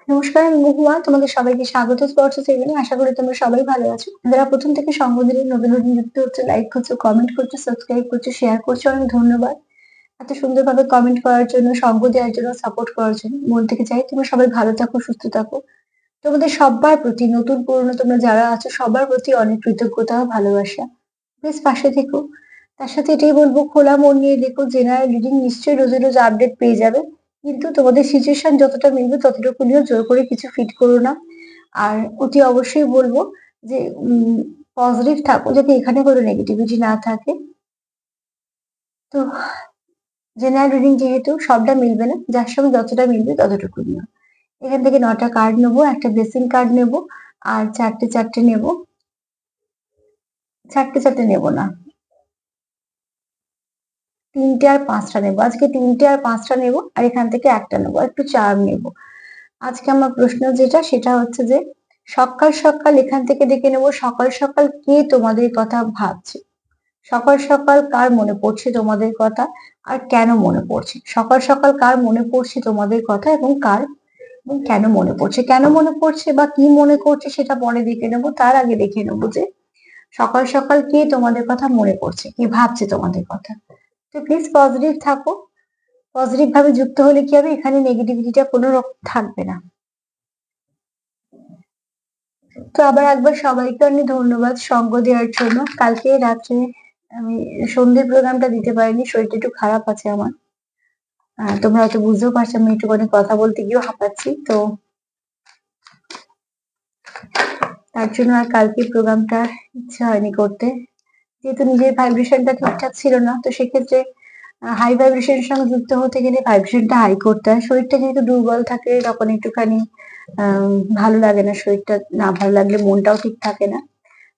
নমস্কার, আমি মহুয়া। তোমাদের সবাইকে স্বাগত স্পর্শ সেভেনে। আশা করি তোমরা সবাই ভালো আছো। যারা প্রথম থেকে সঙ্গ দিলে নতুন নতুন যুক্ত হচ্ছে, লাইক করছো, কমেন্ট করছো, সাবস্ক্রাইব করছো, শেয়ার করছো, অনেক ধন্যবাদ। এত সুন্দরভাবে কমেন্ট করার জন্য, সঙ্গ দেওয়ার জন্য, সাপোর্ট করার জন্য মন থেকে চাই তোমরা সবাই ভালো থাকো, সুস্থ থাকো। তোমাদের সবার প্রতি, নতুন পুরনো তোমরা যারা আছো সবার প্রতি অনেক কৃতজ্ঞতা ও ভালোবাসা। প্লিজ পাশে থেকো। তার সাথে এটাই বলবো, খোলা মন নিয়ে দেখো। জেনারেল রিডিং নিশ্চয়ই রোজে রোজ আপডেট পেয়ে যাবে, কিন্তু তোমাদের সিচুয়েশন যতটা মিলবে ততটুকু নিয়েও জোর করে কিছু ফিট করো না। আর অতি অবশ্যই বলবো যে পজিটিভ থাকো, যাতে এখানে কোনো নেগেটিভিটি না থাকে। তো জেনারেল রিডিং যেহেতু সবটা মিলবে না, যার সঙ্গে যতটা মিলবে ততটুকু নিও। এখান থেকে 9টা কার্ড নেবো, একটা ব্লেসিং কার্ড নেবো, আর চারটে চারটে নেবো। চারটে চারটে নেবো না, 3টে আর 5টা নেবো। আজকে 3টে আর 5টা নেবো, আর এখান থেকে একটা নেবো, একটু চার্ম নেবো। আজকে আমার প্রশ্ন যেটা, সেটা হচ্ছে যে সকাল সকাল এখান থেকে দেখে নেবো, সকাল সকাল কে তোমাদের কথা ভাবছে। সকাল সকাল কার মনে পড়ছে তোমাদের কথা, আর কেন মনে পড়ছে। সকাল সকাল কার মনে পড়ছে তোমাদের কথা, এবং কেন মনে পড়ছে। কেন মনে পড়ছে বা কি মনে করছে সেটা পরে দেখে নেবো। তার আগে দেখে নেবো যে সকাল সকাল কে তোমাদের কথা মনে পড়ছে, কি ভাবছে তোমাদের কথা। তো প্লিজ পজিটিভ থাকো। পজিটিভ ভাবে যুক্ত হলে কি হবে, এখানে নেগেটিভিটিটা কোনো রকম থাকবে না। তো আবার একবার সবাইকে অনেক ধন্যবাদ সঙ্গ দেওয়ার জন্য। কালকে রাত্রে আমি সন্ধ্যের প্রোগ্রামটা দিতে পারিনি, শরীরটা একটু খারাপ আছে আমার। তোমরা হয়তো বুঝতেও পারছো, আমি একটুখানি কথা বলতে গিয়েও হাঁপাচ্ছি। তো তার জন্য আর কালকে প্রোগ্রামটা ইচ্ছা হয়নি করতে, যেহেতু নিজের ভাইব্রেশনটা ঠিকঠাক ছিল না। তো সেক্ষেত্রে হাই ভাইব্রেশনের সঙ্গে যুক্ত হতে গেলে ভাইব্রেশনটা হাই করতে হয়। শরীরটা যেহেতু দুর্বল থাকে, তখন একটুখানি ভালো লাগে না। শরীরটা না ভালো লাগলে মনটাও ঠিক থাকে না।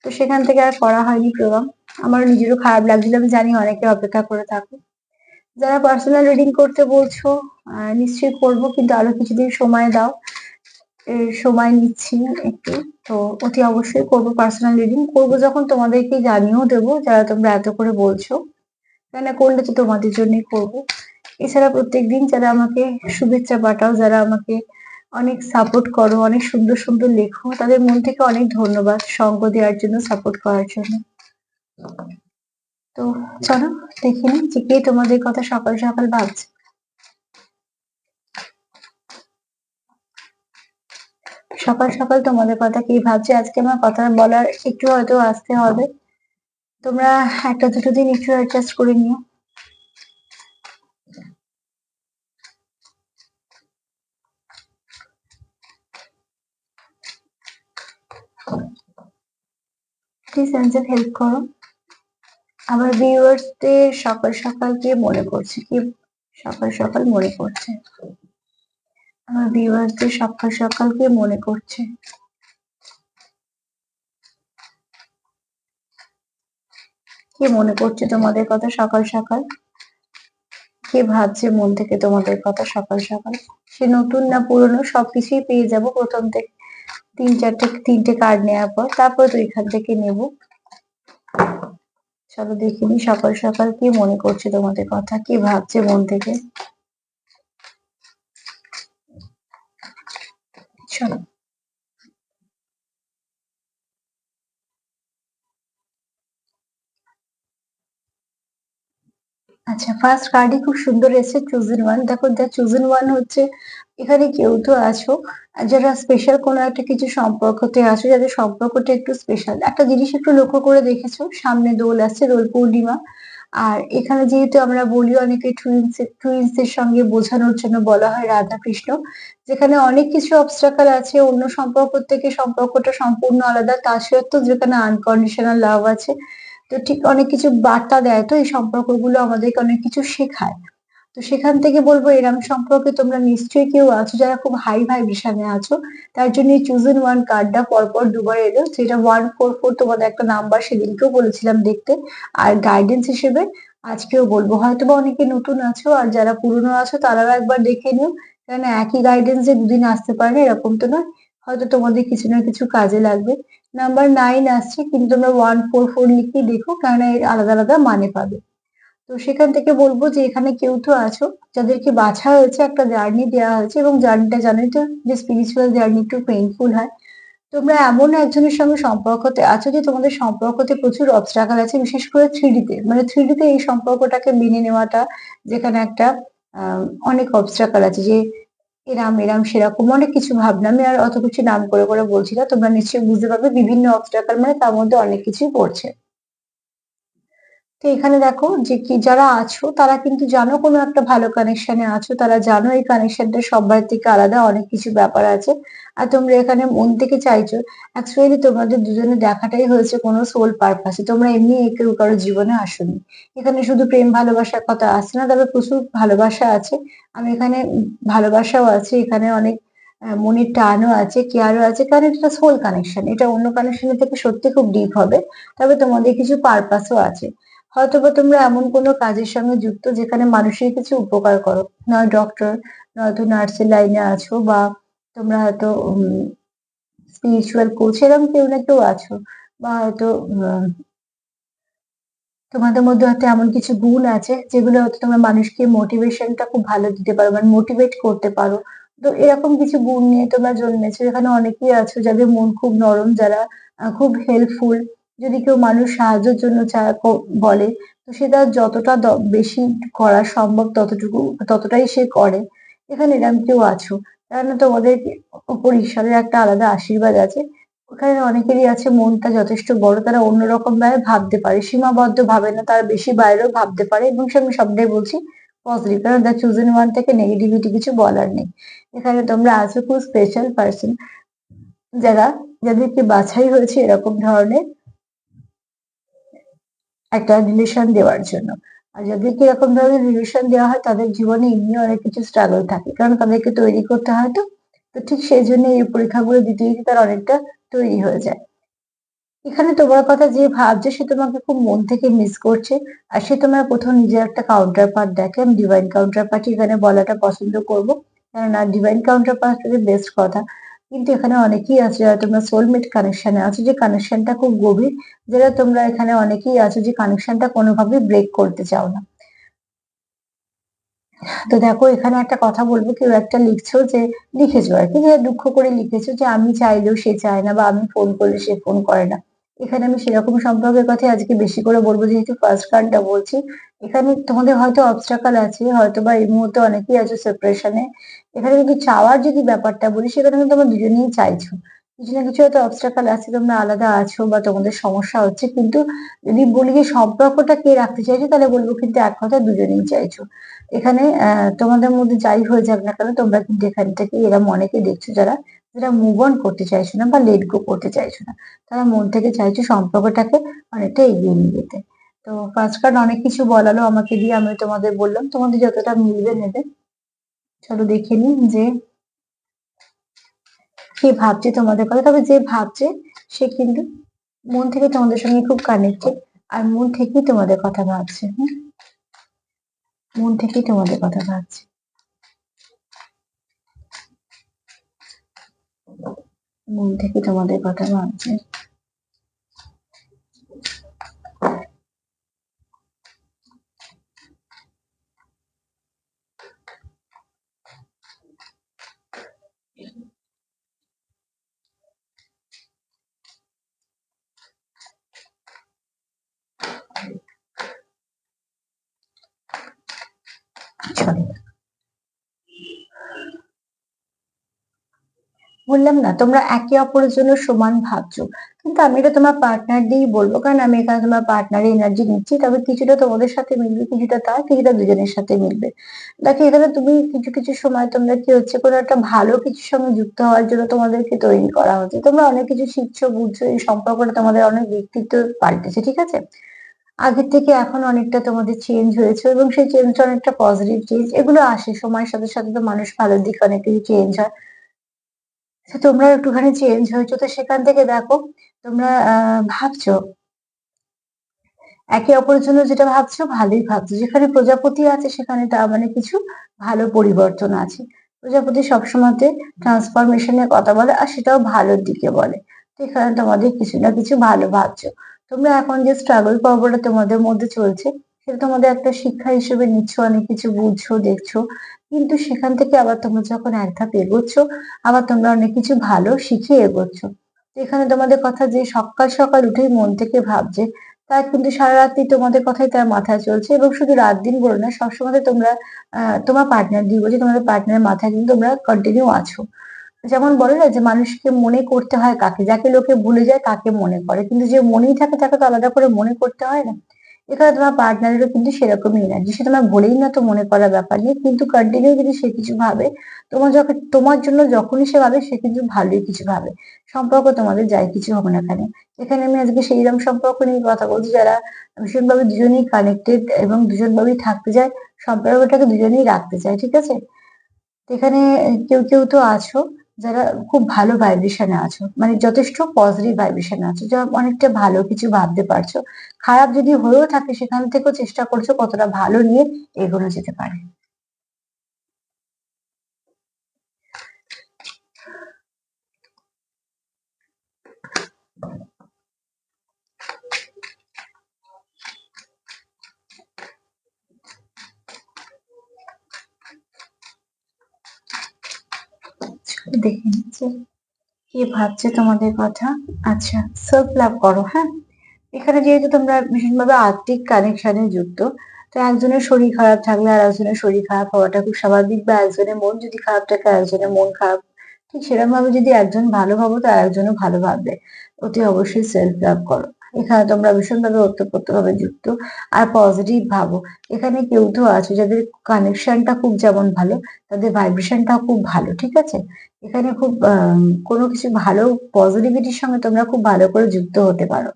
তো সেখান থেকে আর করা হয়নি প্রোগ্রাম। আমার নিজেরও খারাপ লাগছিল, আমি জানি অনেকে অপেক্ষা করে থাকো। যারা পার্সোনাল রিডিং করতে বলছো, নিশ্চয়ই করবো, কিন্তু আরো কিছুদিন সময় দাও। সময় নিচ্ছি একটু। তো অতি অবশ্যই করবো, পার্সোনাল রিডিং করবো যখন তোমাদেরকে জানিয়েও দেবো, যারা তোমরা এত করে বলছো। কেন করলে তো তোমাদের জন্যই করবো। এছাড়া প্রত্যেকদিন যারা আমাকে শুভেচ্ছা পাঠাও, যারা আমাকে অনেক সাপোর্ট করো, অনেক সুন্দর সুন্দর লেখো, তাদের মন থেকে অনেক ধন্যবাদ সঙ্গ দেওয়ার জন্য, সাপোর্ট করার জন্য। তো চলো দেখে নিই যে কে তোমাদের কথা সকাল সকাল ভাবছে। সকাল সকাল তোমাদের কথা কে ভাবছে। আজকে আমার কথা বলার একটু হয়তো আসতে হবে, তোমরা একটা দুটো দিন একটু অ্যাডজাস্ট করে নিও। প্লিজ এঞ্জেল হেল্প করো। আমার ভিউয়ার্সদের সকাল সকাল কে মনে করছে, কি সকাল সকাল মনে করছে। আমার ভিউয়ার্সদের সকাল সকাল কে মনে করছে। কে মনে করছে তোমাদের কথা সকাল সকাল। কে ভাবছে মন থেকে তোমাদের কথা সকাল সকাল। সে নতুন না পুরনো, সবকিছুই পেয়ে যাবো প্রথম থেকে। তিনটে কার্ড নেওয়ার পর, তারপর তো এখান থেকে নেবো। চলো দেখে নি সকাল সকাল কি মনে করছে তোমাদের কথা, কি ভাবছে মন থেকে। চলো। আচ্ছা, ফার্স্ট কার্ডই খুব সুন্দর এসেছে, চুজেন ওয়ান। দেখো, দ্য চুজেন ওয়ান হচ্ছে এখানে কেউ তো আছো যারা স্পেশাল কোনো একটা কিছু সম্পর্কতে আছো, যাদের সম্পর্কটা একটু স্পেশাল। একটা জিনিস একটু লক্ষ্য করে দেখেছো, সামনে দোল আসছে, দোল পূর্ণিমা। আর এখানে যেহেতু আমরা বলি, অনেকে টুইন্স এর সঙ্গে বোঝানোর জন্য বলা হয় রাধা কৃষ্ণ। যেখানে অনেক কিছু অবস্ট্রাকল আছে, অন্য সম্পর্ক থেকে সম্পর্কটা সম্পূর্ণ আলাদা, তা সত্ত্বেও যেখানে আনকন্ডিশনাল লাভ আছে। তো ঠিক অনেক কিছু বার্তা দেয়, তো এই সম্পর্কগুলো আমাদেরকে অনেক কিছু শেখায়। তো সেখান থেকে বলবো, এরম সম্পর্কে তোমরা নিশ্চয়ই কেউ আছো যারা খুব হাই ভাইব্রেশনে আছো। তার জন্য এই চুজেন ওয়ান কার্ডটা পরপর দুবার এলো, যেটা 144 তোমাদের একটা নাম্বার, সেদিনকেও বলেছিলাম দেখতে। আর গাইডেন্স হিসেবে আজকেও বলবো, হয়তোবা অনেকে নতুন আছো, আর যারা পুরনো আছো তারাও একবার দেখে নিও। কেন একই গাইডেন্স যে দুদিন আসতে পারে না, এরকম তো নয়। হয়তো তোমাদের কিছু না কিছু কাজে লাগবে। নাম্বার 9 আসছে, কিন্তু তোমরা 144 লিখেই দেখো, কেননা এর আলাদা আলাদা মানে পাবে। তো সেখান থেকে বলবো যে এখানে কেউ তো আছো যাদেরকে বাছা হয়েছে, একটা জার্নি দেওয়া হয়েছে এবং জার্নিটা জানোই তো যে স্পিরিচুয়াল জার্নি একটু পেইনফুল হয়। তোমরা এমন একজনের সঙ্গে সম্পর্কতে আছো যে তোমাদের সম্পর্কতে প্রচুর অবস্ট্রাগল আছে, বিশেষ করে 3D তে। মানে 3D তে এই সম্পর্কটাকে মেনে নেওয়াটা, যেখানে একটা আহ অনেক অবস্ট্রাগল আছে, যে এরাম এরাম সেরকম অনেক কিছু ভাবনা, আমি আর অত কিছু নাম করে করে বলছি না, তোমরা নিশ্চয়ই বুঝতে পারবে বিভিন্ন অবস্ট্রাগল মানে তার মধ্যে অনেক কিছুই পড়ছে। তো এখানে দেখো যে কি যারা আছো তারা কিন্তু জানো কোনো একটা ভালো কানেকশনে আছো, তারা জানো এই কানেকশনটা সবার থেকে আলাদা, অনেক কিছু ব্যাপার আছে। আর তোমরা এখানে মন থেকে চাইছো, অ্যাকচুয়ালি তোমাদের দুজনে দেখাটাই হয়েছে কোনো সোল পারপাসে, তোমরা এমনি কেউ কারো জীবনে আসোনি। এখানে শুধু প্রেম ভালোবাসার কথা আসছে না, তবে প্রচুর ভালোবাসা আছে। আমি এখানে ভালোবাসাও আছে, এখানে অনেক মনের টানও আছে, কেয়ারও আছে, কারণ এটা সোল কানেকশন, এটা অন্য কানেকশনের থেকে সত্যি খুব ডিপ হবে। তবে তোমাদের কিছু পারপাসও আছে। হয়তোবা তোমরা এমন কোনো কাজের সঙ্গে যুক্ত যেখানে মানুষের কিছু উপকার করো, নয় ডক্টর, নয়তো নার্সের লাইনে আছো, বা তোমরা হয়তো স্পিরিচুয়াল কোচ এরকম কেউ না কেউ আছো, বা হয়তো তোমাদের মধ্যে হয়তো এমন কিছু গুণ আছে যেগুলো হয়তো তোমরা মানুষকে মোটিভেশনটা খুব ভালো দিতে পারো, মানে মোটিভেট করতে পারো। তো এরকম কিছু গুণ নিয়ে তোমরা জন্মেছো। এখানে অনেকেই আছো যাদের মন খুব নরম, যারা খুব হেল্পফুল। যদি কেউ মানুষ সাহায্যের জন্য বলে, তো সেটা যতটা বেশি করা সম্ভব ততটাই সে করে। এখানে এরকম কেউ আছো, কারণ তোমাদের উপর ঈশ্বরের একটা আলাদা আশীর্বাদ আছে। ওখানে অনেকেরই আছে মনটা যথেষ্ট বড়, তারা অন্যরকম ভাবে ভাবতে পারে, সীমাবদ্ধ ভাবে না, তারা বেশি বাইরেও ভাবতে পারে, এবং সে আমি সবটাই বলছি পজিটিভ, কারণ দ্য চুজেন ওয়ান থেকে নেগেটিভিটি কিছু বলার নেই। এখানে তোমরা আছো খুব স্পেশাল পার্সন, যারা যাদেরকে বাছাই হয়েছে এরকম ধরনের একটা রিলেশন দেওয়ার জন্য। আর যাদেরকে এরকম ধরনের রিলেশন দেওয়া হয় তাদের জীবনে এমনি অনেক কিছু স্ট্রাগল থাকে, কারণ তাদেরকে তৈরি করতে হয়। তো তো ঠিক সেই জন্য এই পরীক্ষাগুলো দিতে দিতে তারা অনেকটা তৈরি হয়ে যায়। এখানে তোমার কথা যে ভাবছে সে তোমাকে খুব মন থেকে মিস করছে, আর সে তোমার কোথাও নিজের একটা কাউন্টার পার্ট দেখে। আমি ডিভাইন কাউন্টার পার্ট এখানে বলাটা পছন্দ করবো, কেননা ডিভাইন কাউন্টার পার্ট হচ্ছে বেস্ট কথা। কিন্তু এখানে অনেকেই আছে যারা তোমরা সোলমেট কানেকশনে আছো, যে কানেকশনটা খুব গভীর, যেটা তোমরা এখানে অনেকেই আছো যে কানেকশনটা কোনোভাবেই ব্রেক করতে চাও না। তো দেখো এখানে একটা কথা বলবো, কেউ একটা লিখছো যে, লিখেছো আর কি, যে দুঃখ করে লিখেছো যে আমি চাইলেও সে চায় না, বা আমি ফোন করলে সে ফোন করে না। এখানে আমি সেরকম সম্পর্কের কথা আজকে বেশি করে বলবো, যেহেতু ফার্স্ট কার্ডটা বলছি। এখানে তোমাদের হয়তো অবস্ট্রাকল আছে, হয়তো বা এই মুহূর্তে অনেকেই আছে সেপারেশনে। এখানে কিন্তু চাওয়ার যদি ব্যাপারটা বলি, সেখানে কিন্তু তোমরা দুজনেই চাইছো। কিছু না কিছু হয়তো অবস্ট্রাকল আছে, তোমরা আলাদা আছো বা তোমাদের সমস্যা হচ্ছে, কিন্তু যদি বলি যে সম্পর্কটা কে রাখতে চাইছো, তাহলে বলবো কিন্তু এক কথা দুজনেই চাইছো। এখানে তোমাদের মধ্যে যাই হয়ে যাক না কেন, তোমরা কিন্তু এখান থেকে এরকম অনেকে দেখছো যারা যারা মুভ অন করতে চাইছো না বা লেট গো করতে চাইছো না। তারা মন থেকে চাইছো সম্পর্কটাকে অনেকটা এগিয়ে নিয়ে যেতে। তো ফার্স্ট কার্ড অনেক কিছু বলালো আমাকে দিয়ে, আমি তোমাদের বললাম, তোমাদের যতটা মিলবে নেবে। চলো দেখে নিন যে কে ভাবছে তোমাদের কথা। তবে যে ভাবছে সে কিন্তু মন থেকে তোমাদের সঙ্গে খুব কানেক্টেড, আর মন থেকেই তোমাদের কথা ভাবছে। মন থেকেই তোমাদের কথা ভাবছে। মন থেকে তোমাদের কথা ভাবছে। চলো, বললাম না তোমরা একে অপরের জন্য সমান ভাবছো, কিন্তু আমি এটা তোমার পার্টনার দিয়েই বলবো, কারণ আমি এখানে তোমার পার্টনারের এনার্জি নিচ্ছি। তবে কিছুটা তোমাদের সাথে মিলবে, কিছুটা তার, কিছুটা দুজনের সাথে মিলবে। দেখো এখানে তুমি কিছু কিছু সময় তোমরা কি হচ্ছে, কোনো একটা ভালো কিছুর সঙ্গে যুক্ত হওয়ার জন্য তোমাদেরকে তৈরি করা হচ্ছে, তোমরা অনেক কিছু শিখছো বুঝছো, এই সম্পর্কটা তোমাদের অনেক ব্যক্তিত্ব পাল্টেছে, ঠিক আছে। আগের থেকে এখন অনেকটা তোমাদের চেঞ্জ হয়েছে, এবং সেই চেঞ্জটা অনেকটা পজিটিভ চেঞ্জ। এগুলো আসে সময়ের সাথে সাথে, তো মানুষ ভালোর দিকে অনেক কিছু চেঞ্জ হয়। তো তোমরা একটুখানি চেঞ্জ হয়েছো, তো সেখান থেকে দেখো তোমরা ভাবছো একে অপরের জন্য, যেটা ভাবছো ভালোই ভাবছো। যেখানে প্রজাপতি আছে সেখানে তার মানে কিছু ভালো পরিবর্তন আছে। প্রজাপতি সবসময়তে ট্রান্সফরমেশনের কথা বলে, আর সেটাও ভালোর দিকে বলে। তো এখানে তোমাদের কিছু না কিছু ভালো ভাবছো। তোমরা এখন যে স্ট্রাগল পর্বটা তোমাদের মধ্যে চলছে, সেটা তোমাদের একটা শিক্ষা হিসেবে নিচ্ছ, অনেক কিছু বুঝছো, দেখছো। কিন্তু সেখান থেকে আবার তোমরা যখন এক ধাপ এগোচ্ছ, আবার তোমরা অনেক কিছু ভালো শিখে এগোচ্ছ। তো এখানে তোমাদের কথা যে সকাল সকাল উঠেই মন থেকে ভাবছে, তার কিন্তু সারা রাত্রি তোমাদের কথাই তার মাথায় চলছে, এবং শুধু রাত দিন বলো না, সবসময় তোমরা তোমার পার্টনার দিয়ে বলছি, তোমাদের পার্টনারের মাথায় কিন্তু তোমরা কন্টিনিউ আছো। যেমন বলে না যে মানুষকে মনে করতে হয় কাকে, যাকে লোকে ভুলে যায় তাকে মনে করে, কিন্তু যে মনেই থাকে তাকে তো আলাদা করে মনে করতে হয় না। এখানে তোমার পার্টনারেরও কিন্তু সেরকমই এনার্জি, সে তোমার ভুলেই না তো মনে করার ব্যাপার নেই, কিন্তু কন্টিনিউ যদি সে কিছু ভাবে, তোমার যখন তোমার জন্য যখনই সে ভাবে, সে কিন্তু ভালোই কিছু ভাবে। সম্পর্ক তোমাদের যাই কিছু হবে না কেন। এখানে আমি আজকে সেইরকম সম্পর্ক নিয়ে কথা বলছি যারা ভীষণভাবে দুজনেই কানেক্টেড এবং দুজনভাবেই থাকতে চায়, সম্পর্কটাকে দুজনেই রাখতে চায়, ঠিক আছে। তো এখানে কেউ কেউ তো আছো যারা খুব ভালো ভাইব্রেশনে আছো, মানে যথেষ্ট পজিটিভ ভাইব্রেশনে আছো, যা অনেকটা ভালো কিছু ভাবতে পারছো। খারাপ যদি হয়েও থাকে সেখান থেকেও চেষ্টা করছো কতটা ভালো নিয়ে এগোনো যেতে পারে। দেখে নিচ্ছে কে ভাবছে তোমাদের কথা। আচ্ছা, সেলফ লাভ করো, হ্যাঁ। এখানে যেহেতু তোমরা ভীষণভাবে আত্মিক কানেকশনে যুক্ত, তো একজনের শরীর খারাপ থাকলে আর একজনের শরীর খারাপ হওয়াটা খুব স্বাভাবিক, বা একজনের মন যদি খারাপ থাকে আর একজনের মন খারাপ, ঠিক সেরকম ভাবে যদি একজন ভালো ভাবো তো আর একজনও ভালো ভাববে। অতি অবশ্যই সেলফ লাভ করো। এখানে তোমরা ভীষণভাবে ওতপ্রোতভাবে যুক্ত আর পজিটিভ ভাবো। এখানে কেউ তো আছে যাদের কানেকশনটা খুব যেমন ভালো, তাদের ভাইব্রেশনটাও খুব ভালো, ঠিক আছে। এখানে খুব কোনো কিছু ভালো পজিটিভিটির সঙ্গে তোমরা খুব ভালো করে যুক্ত হতে পারো।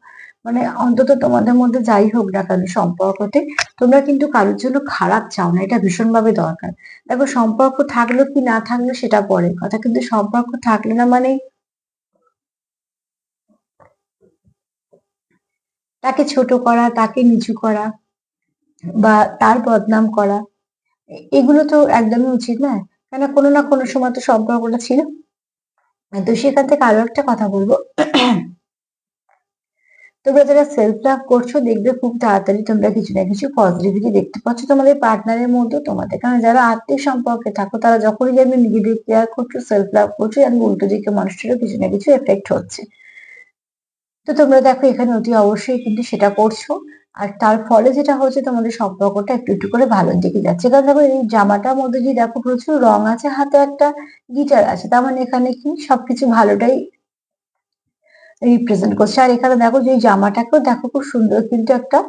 মানে অন্তত তোমাদের মধ্যে যাই হোক না কেন সম্পর্কতে, তোমরা কিন্তু কারোর জন্য খারাপ চাও না, এটা ভীষণভাবে দরকার। দেখো, সম্পর্ক থাকলো কি না থাকলো সেটা পরের কথা, কিন্তু সম্পর্ক থাকলে না মানে তাকে ছোট করা, তাকে নিচু করা, বা তার বদনাম করা, এগুলো তো একদমই উচিত নয়। কেন, কোনো না কোনো সময় তো সম্পর্কটা ছিল। তো সেখান থেকে আরো একটা কথা বলবো, তোমরা যারা সেলফ লাভ করছো দেখবে খুব তাড়াতাড়ি তোমরা কিছু না কিছু পজিটিভিটি দেখতে পাচ্ছ তোমাদের পার্টনারের মধ্যে, তোমাদের। কারণ যারা আত্মিক সম্পর্কে থাকো তারা যখনই দেখবে নিজেদের কেয়ার করছো, সেলফ লাভ করছো, এবং উল্টো দিকে মানুষটারও কিছু না কিছু এফেক্ট হচ্ছে। তো তোমরা দেখো এখানে অতি অবশ্যই কিন্তু সেটা করছো। আর তার ফলে যেটা হচ্ছে, তোমাদের সম্পর্কটা একটু একটু করে ভালোর দিকে যাচ্ছে। কারণ দেখো, এই জামাটার মধ্যে যদি দেখো প্রচুর রং আছে, হাতে একটা গিটার আছে, তার মানে এখানে কি সবকিছু ভালোটাই রিপ্রেজেন্ট করছে। আর এখানে দেখো যে এই জামাটাকেও দেখো খুব সুন্দর কিন্তু একটা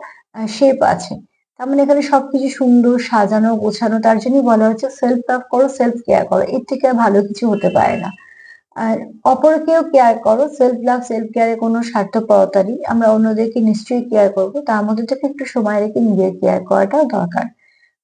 শেপ আছে। তার মানে এখানে সবকিছু সুন্দর সাজানো গোছানো, তার জন্যই বলা হচ্ছে সেলফ লাভ করো, সেলফ কেয়ার করো, এর থেকে আর ভালো কিছু হতে পারে না। আর অপরকেও কেয়ার করো, সেলফ লাভ সেলফ কেয়ারে কোনো স্বার্থপরতা নেই, আমরা অন্যদেরকে নিশ্চয়ই কেয়ার করবো, তার মধ্যে থেকে একটু সময় রেখে নিজের কেয়ার করাটাও দরকার।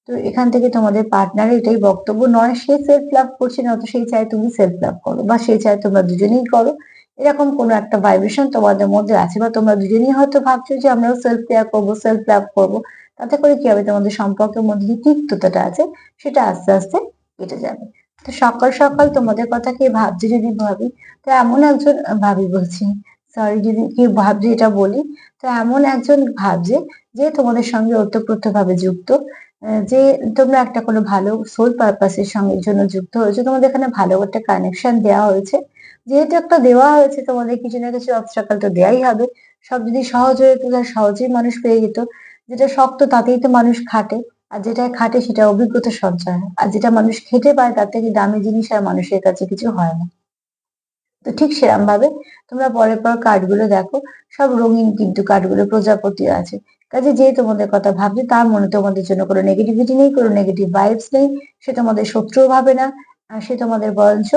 তো এখান থেকে তোমাদের পার্টনারের এটাই বক্তব্য নয়, সে সেলফ লাভ করছে না তো সেই চায় তুমি সেলফ লাভ করো, বা সে চায় তোমরা দুজনেই করো। এরকম কোনো একটা ভাইব্রেশন তোমাদের মধ্যে আছে, বা তোমরা দুজনেই হয়তো ভাবছো যে আমরাও সেলফ কেয়ার করবো, সেলফ লাভ করবো। তাতে করে কি হবে, তোমাদের সম্পর্কের মধ্যে যে তিক্ততাটা আছে সেটা আস্তে আস্তে কেটে যাবে। তো সকাল সকাল তোমাদের কথা কে ভাবছে যদি ভাবি, তো এমন একজন ভাবি বলছি, সরি যদি কেউ ভাবছে এটা বলি, তো এমন একজন ভাবছে যে তোমাদের সঙ্গে ওতপ্রোত ভাবে যুক্ত, যে তোমরা একটা কোনো ভালো সোল পারপাসের সঙ্গে জন্য যুক্ত হয়েছে, তোমাদের এখানে ভালো একটা কানেকশন দেওয়া হয়েছে। যেহেতু একটা দেওয়া হয়েছে, তোমাদের কিছু না কিছু অবস্ট্রাকল তো দেয়াই হবে। সব যদি সহজ হয়ে যেত তাহলে সহজেই মানুষ পেয়ে যেত। যেটা শক্ত তাতেই তো মানুষ খাটে, আর যেটা খাটে সেটা অভিজ্ঞতা সঞ্চয় হয়, আর যেটা মানুষ খেটে পায় তার থেকে দামি জিনিস আর মানুষের কাছে কিছু হয় না। তো ঠিক সেরকম ভাবে তোমরা পরের পর কার্ডগুলো দেখো, সব রঙিন কিন্তু কার্ডগুলো, প্রজাপতি আছে। কাজে যে তোমাদের কথা ভাবছে তার মনে তোমাদের জন্য কোনো নেগেটিভিটি নেই, কোনো নেগেটিভ ভাইবস নেই। সে তোমাদের শত্রুও ভাবে না, আর সে তোমাদের বরঞ্চ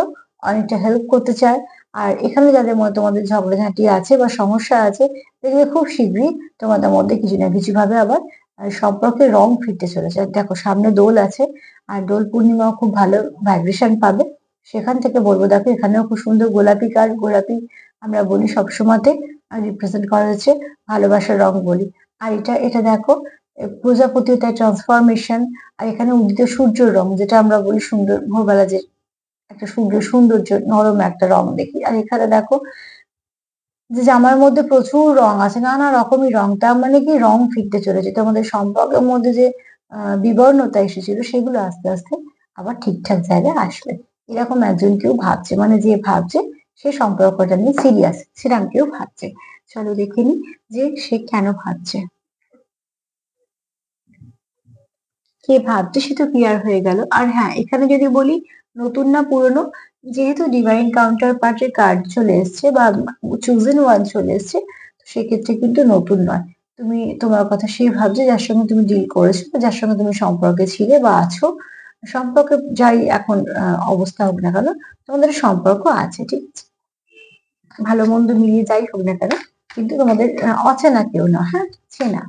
অনেকটা হেল্প করতে চায়। আর এখানে যাদের মধ্যে তোমাদের ঝগড়াঝাঁটি আছে বা সমস্যা আছে, দেখবে খুব শীঘ্রই তোমাদের মধ্যে কিছু না কিছু ভাবে আবার সম্পর্কে রং ফিরতে চলেছে। আর দেখো সামনে দোল আছে, আর দোল পূর্ণিমাও খুব ভালো ভাইব্রেশন পাবে। সেখান থেকে বলবো, দেখো এখানেও খুব সুন্দর গোলাপি কার্ড, গোলাপি আমরা বলি সবসময়তে রিপ্রেজেন্ট করা হচ্ছে ভালোবাসার রং বলি। আর এটা এটা দেখো প্রজাপতি, তাই ট্রান্সফরমেশন। আর এখানে উদিত সূর্যের রং, যেটা আমরা বলি সুন্দর ভোরবেলা যে একটা সূর্য সৌন্দর্য নরম একটা রং দেখি। আর এখানে দেখো যে জামার মধ্যে প্রচুর রং আছে, নানা রকমের রং, তার মানে কি রং ফিরতে চলেছে তোমাদের সম্পর্কের মধ্যে যে বিবর্ণতা এসেছিল সেগুলো আস্তে আস্তে আবার ঠিকঠাক জায়গায় আসবে। এরকম একজন কেউ ভাবছে, মানে যে ভাবছে সে সম্পর্কটা নিয়ে সিরিয়াস, সেরকম কেউ ভাবছে। চলো দেখে নি যে সে কেন ভাবছে। কে ভাবছে সে তো ক্লিয়ার হয়ে গেল। আর হ্যাঁ, এখানে যদি বলি নতুন না পুরনো, যেহেতু ডিভাইন কাউন্টার পার্টের কার্ড চলে এসছে বা চুজেন ওয়ান চলে এসছে, তো সেক্ষেত্রে কিন্তু নতুন নয়। তুমি তোমার কথা সে ভাবছে যার সঙ্গে তুমি ডিল করেছো বা যার সঙ্গে তুমি সম্পর্কে ছিলে বা আছো। সম্পর্কে যাই এখন অবস্থা হোক না কেন, তোমাদের সম্পর্ক আছে, ঠিক আছে, ভালো মন্দ মিলিয়ে যাই হোক না কেন, কিন্তু তোমাদের অচেনা কেউ না, হ্যাঁ, চেনা,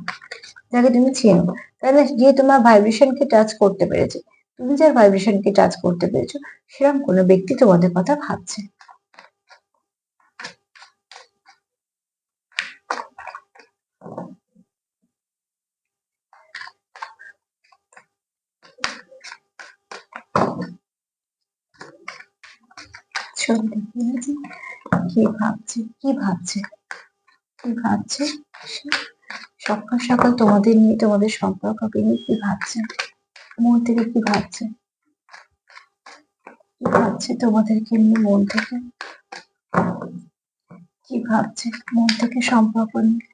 যাকে তুমি চেনো, তাহলে যে তোমার ভাইব্রেশনকে টাচ করতে পেরেছে, তুমি যার ভাইব্রেশনকে টাচ করতে পেরেছো, সেরকম কোনো ব্যক্তি তোমাদের কথা ভাবছে। চলো দেখি যে কি ভাবছে, কি ভাবছে, কি ভাবছে সে সকাল সকাল তোমাদের নিয়ে, তোমাদের সম্পর্ককে নিয়ে কি ভাবছে, মন থেকে কি ভাবছে, কি ভাবছে তোমাদেরকে নিয়ে মন থেকে, কি ভাবছে মন থেকে সম্পর্ক নিয়ে।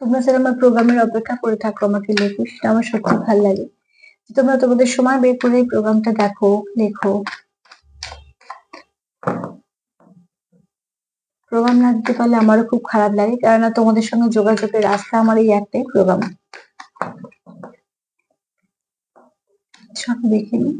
তোমরা যারা আমার প্রোগ্রামের অপেক্ষা করে থাকো আমাকে লেখো, সেটা আমার সত্যি ভালো লাগে। তোমরা তোমাদের সময় বের করে এই প্রোগ্রামটা দেখো, লেখো। প্রোগ্রাম না দিতে পারলে আমারও খুব খারাপ লাগে, কেননা তোমাদের সঙ্গে যোগাযোগের রাস্তা আমার এই একটাই প্রোগ্রাম। সব দেখে নি।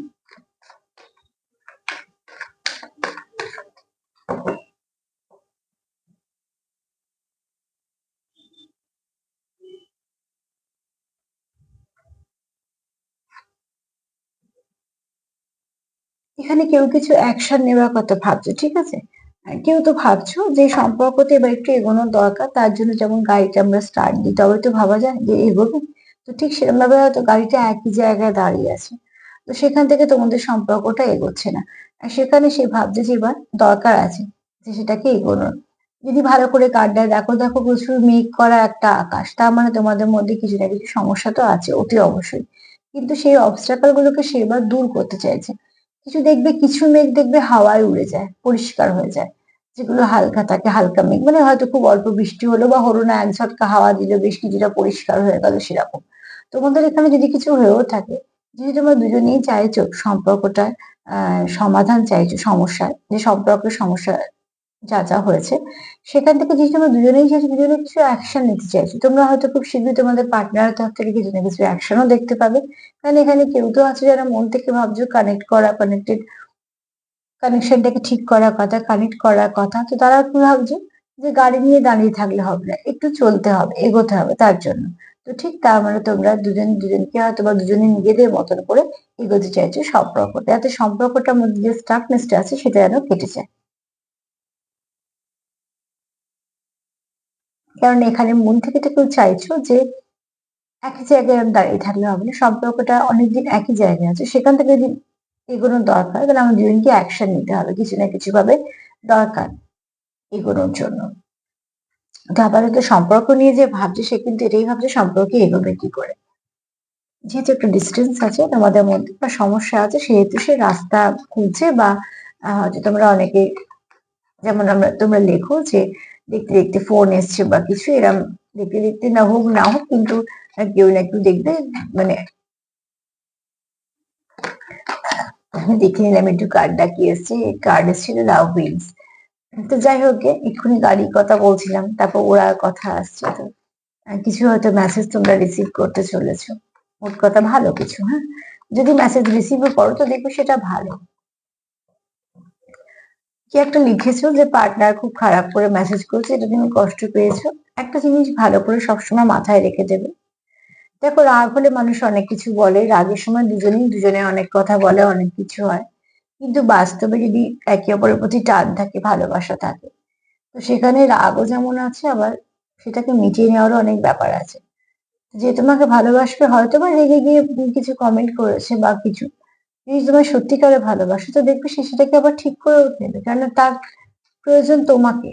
এখানে কেউ কিছু অ্যাকশন নেওয়ার কথা ভাবছো, ঠিক আছে, আর কেউ তো ভাবছো যে সম্পর্কতে এবার একটু এগোনোর দরকার, তার জন্য যেমন গাড়িটা আমরা স্টার্ট দিই তবে তো ভাবা যায় যে এগোবে, তো ঠিক সেরকম ভাবে হয়তো গাড়িটা একই জায়গায় দাঁড়িয়ে আছে, তো সেখান থেকে তোমাদের সম্পর্কটা এগোচ্ছে না। আর সেখানে সে ভাবছে যে এবার দরকার আছে যে সেটাকে এগোনোর। যদি ভালো করে কার্ডটায় দেখো, দেখো প্রচুর মেঘ করা একটা আকাশ, তার মানে তোমাদের মধ্যে কিছু না কিছু সমস্যা তো আছে অতি অবশ্যই, কিন্তু সেই অবস্ট্রাকল গুলোকে সে এবার দূর করতে চাইছে। কিছু দেখবে, কিছু মেঘ দেখবে হাওয়ায় উড়ে যায়, পরিষ্কার হয়ে যায়, যেগুলো হালকা থাকে, হালকা মেঘ মানে হয়তো খুব অল্প বৃষ্টি হলো বা হলো না, এক ঝটকা হাওয়া দিল, বেশ কিছুটা পরিষ্কার হয়ে গেল, সেরকম। তোমাদের এখানে যদি কিছু হয়েও থাকে, যদি তোমরা দুজনেই চাইছো সম্পর্কটা সমাধান চাইছো, সমস্যার যে সম্পর্কের সমস্যা যা যা হয়েছে সেখান থেকে, যদি তোমরা দুজনেই চাইছো, দুজনে কিছু অ্যাকশন নিতে চাইছো, তোমরা হয়তো খুব শীঘ্রই তোমাদের পার্টনারের তরফ থেকে কিছু না কিছু অ্যাকশনও দেখতে পাবে। কারণ এখানে কেউ তো আছে যারা মন থেকে ভাবছো কানেক্ট করা, কানেক্টেড, কানেকশনটাকে ঠিক করার কথা, কানেক্ট করার কথা, তো তারা কি ভাবছে যে গাড়ি নিয়ে দাঁড়িয়ে থাকলে হবে না, একটু চলতে হবে, এগোতে হবে তার জন্য। তো ঠিক তার মানে তোমরা দুজন দুজনকে হয়তো বা দুজনে নিজেদের মতন করে এগোতে চাইছো সম্পর্কটা, যাতে সম্পর্কটার মধ্যে যে স্টাকনেসটা আছে সেটা যেন কেটে যায়। কারণ এখানে মন থেকে তো কেউ চাইছো যে একই জায়গায় আর দাঁড়িয়ে থাকলে হবে না, সম্পর্কটা অনেকদিন একই জায়গায় আছে, সেখান থেকে যদি এগোনোর দরকার, তাহলে আমাদের দুজনকে অ্যাকশন নিতে হবে কিছু না কিছু ভাবে, দরকার এগোনোর জন্য। তো আপাতত সম্পর্ক নিয়ে যে ভাবছে সে কিন্তু এটাই ভাবছে সম্পর্কে এগোবে কি করে, যেহেতু একটা ডিস্টেন্স আছে তোমাদের মধ্যে বা সমস্যা আছে, সেহেতু সে রাস্তা খুঁজছে বা হয়তো তোমরা অনেকে, যেমন তোমরা লেখো যে দেখতে দেখতে ফোন এসছে বা কিছু এরম, দেখতে দেখতে না হোক না হোক কিন্তু কেউ না একটু দেখবে, মানে আমি দেখে নিলাম একটু কার্ডটা কি এসছে, কার্ড এসেছিল লাভ উইলস। তো যাই হোক গে, এক্ষুনি গাড়ির কথা বলছিলাম, তারপর ওড়ার কথা আসছে, তো কিছু হয়তো মেসেজ তোমরা রিসিভ করতে চলেছো, মোট কথা ভালো কিছু, হ্যাঁ, যদি মেসেজ রিসিভও করো তো দেখবে সেটা ভালো। কি একটা লিখেছো যে পার্টনার খুব খারাপ করে মেসেজ করেছে, এটা তুমি কষ্ট পেয়েছো। একটা জিনিস ভালো করে সবসময় মাথায় রেখে দেবে, দেখো রাগ হলে মানুষ অনেক কিছু বলে, রাগের সময় দুজনেই দুজনে অনেক কথা বলে, অনেক কিছু হয়, কিন্তু বাস্তবে যদি একে অপরের প্রতি টান থাকে, ভালোবাসা থাকে, তো সেখানে রাগও যেমন আছে, আবার সেটাকে মিটিয়ে নেওয়ারও অনেক ব্যাপার আছে। যে তোমাকে ভালোবাসবে হয়তো বা রেগে গিয়ে কিছু কমেন্ট করেছে বা কিছু, যদি তোমায় সত্যিকারে ভালোবাসে তো দেখবে সে সেটাকে আবার ঠিক করেও নেবে, কেননা তার প্রয়োজন তোমাকে।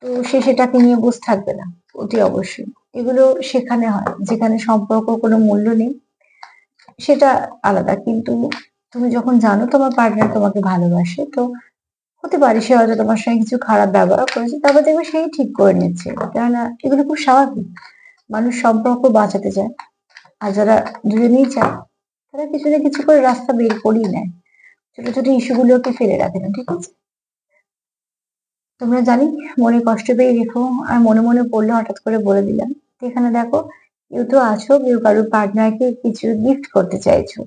তো সে সেটাকে নিয়ে বসে থাকবে না, অতি অবশ্যই। এগুলো সেখানে হয় যেখানে সম্পর্ক কোনো মূল্য নেই, সেটা আলাদা। কিন্তু তুমি যখন জানো তোমার পার্টনার তোমাকে ভালোবাসে, তো হতে পারে সে হয়তো তোমার সঙ্গে কিছু খারাপ ব্যবহার করেছে, তারপর দেখবে সেই ঠিক করে নিচ্ছে। কেননা এগুলো খুব স্বাভাবিক। মানুষ সম্পর্ক বাঁচাতে চায়, আর যারা দুজনেই চায় তারা কিছু না কিছু করে রাস্তা বের করেই নেয়, ছোট ছোট ইস্যু গুলোকে ফেলে রাখে না, ঠিক আছে? তোমরা জানি মনে কষ্ট পেয়ে রেখো, আর মনে মনে পড়লে হঠাৎ করে বলে দিলাম। তো এখানে দেখো, কেউ তো আছো, কেউ কারোর পার্টনারকে কিছু গিফট করতে চাইছো।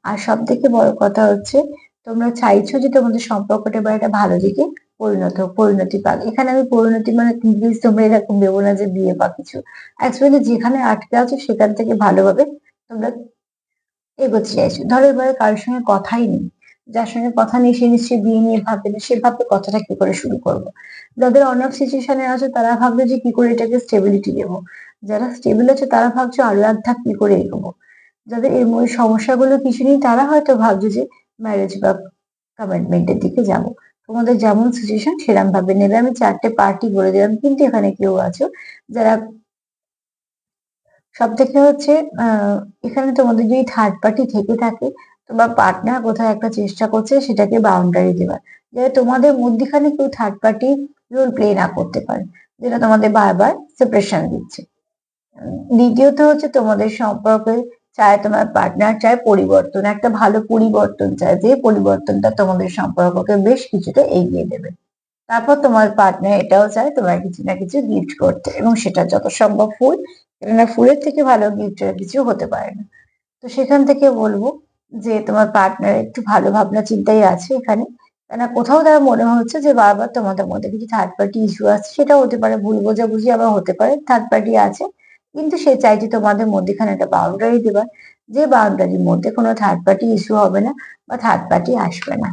আর সব থেকে বড় কথা হচ্ছে, তোমরা চাইছো যে তোমাদের সম্পর্কটা এবার একটা ভালো দিকে পরিণতি পাক। এখানে আমি পরিণতি মানে প্লিজ তোমরা এরকম ভেবো না যে বিয়ে বা কিছু। অ্যাকচুয়ালি যেখানে আটকে আছো সেখান থেকে ভালোভাবে তোমরা এগোতে চাইছো। ধরো এবারে কারোর সঙ্গে কথাই নেই, যার সঙ্গে কথা নেই সে নিশ্চয়ই বিয়ে নিয়ে ভাববে না, সে ভাববে কথাটা কি করে শুরু করবো। যাদের অন অফ সিচুয়েশনে আছে তারা ভাববে যে কি করে এটাকে স্টেবিলিটি দেবো। যারা স্টেবল আছে তারা ভাবছে আরো এক ধাপ কি করে এগোবো। যাদের এর মধ্যে সমস্যাগুলো কিছু নেই তারা হয়তো ভাবছে যে ম্যারেজ বা কমিটমেন্টের দিকে যাবো। তোমাদের যেমন সিচুয়েশন সেরকম ভাবে নেবে। আমি চারটে পার্টি বলে দিলাম, কিন্তু এখানে কেউ আছো যারা, সবথেকে হচ্ছে আহ এখানে তোমাদের যদি থার্ড পার্টি থেকে থাকে, তোমার পার্টনার কোথাও একটা চেষ্টা করছে সেটাকে বাউন্ডারি দেওয়ার, যাতে তোমাদের মধ্যিখানে কেউ থার্ড পার্টি রোল প্লে না করতে পারে, যেটা তোমাদের বারবার সেপারেশন দিচ্ছে। দ্বিতীয়ত হচ্ছে তোমাদের সম্পর্কে চায়, তোমার পার্টনার চায় পরিবর্তন, একটা ভালো পরিবর্তন চায়, যে পরিবর্তনটা তোমাদের সম্পর্ককে বেশ কিছুটা এগিয়ে দেবে। তারপর তোমার পার্টনার এটাও চায় তোমার কিছু না কিছু গিফট করতে, এবং সেটা যত সম্ভব ফুল, কেননা ফুলের থেকে ভালো গিফট আর কিছু হতে পারে না। তো সেখান থেকে বলবো যে তোমার পার্টনার একটু ভালো ভাবনা চিন্তাই আছে এখানে, কেননা কোথাও তার মনে হচ্ছে যে বারবার তোমাদের মধ্যে কিছু থার্ড পার্টি ইস্যু আছে, সেটা হতে পারে ভুল বোঝাবুঝি, আবার হতে পারে থার্ড পার্টি আছে। কিন্তু সে চাইছে তোমাদের মধ্যেখানে একটা বাউন্ডারি দেবার, যে বাউন্ডারির মধ্যে কোনো থার্ড পার্টি ইস্যু হবে না বা থার্ড পার্টি আসবে না।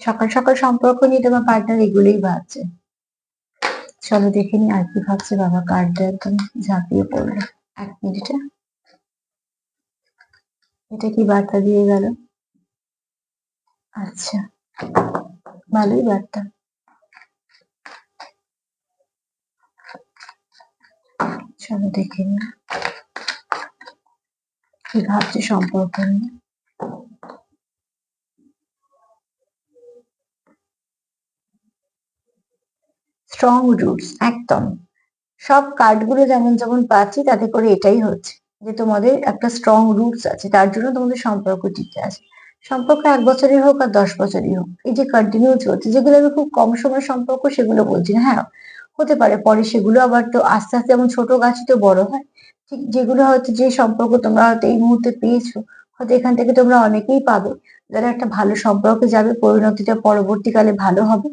সকাল সকাল সম্পর্ক নিয়ে তোমার পার্টনার এগুলোই ভাবছে। চলো দেখে নি আর কি ভাবছে। বাবা কার্ডটা একদম ঝাঁপিয়ে পড়লো। এক মিনিটে, এটা কি বার্তা দিয়ে গেল? আচ্ছা, ভালোই বার্তা। চলো দেখে নি কি ভাবছে সম্পর্ক নিয়ে। স্ট্রং রুটস, একদম। সব কার্ডগুলো যেমন যেমন পাচ্ছি তাতে করে এটাই হচ্ছে যে তোমাদের একটা স্ট্রং রুটস আছে, তার জন্য তোমাদের সম্পর্ক টিকে আছে। সম্পর্ক 1 বছরের হোক আর 10 বছরই হোক, এই যে কন্টিনিউ চলছে, যেগুলো আমি খুব কম সময় সম্পর্ক সেগুলো বলছি না, হ্যাঁ হতে পারে পরে সেগুলো আবার তো আস্তে আস্তে, যেমন ছোট গাছই তো বড় হয়, ঠিক যেগুলো হয়তো যে সম্পর্ক তোমরা হয়তো এই মুহূর্তে পেয়েছো, হয়তো এখান থেকে তোমরা অনেকেই পাবে যারা একটা ভালো সম্পর্কে যাবে, পরিণতিটা পরবর্তীকালে ভালো হবে।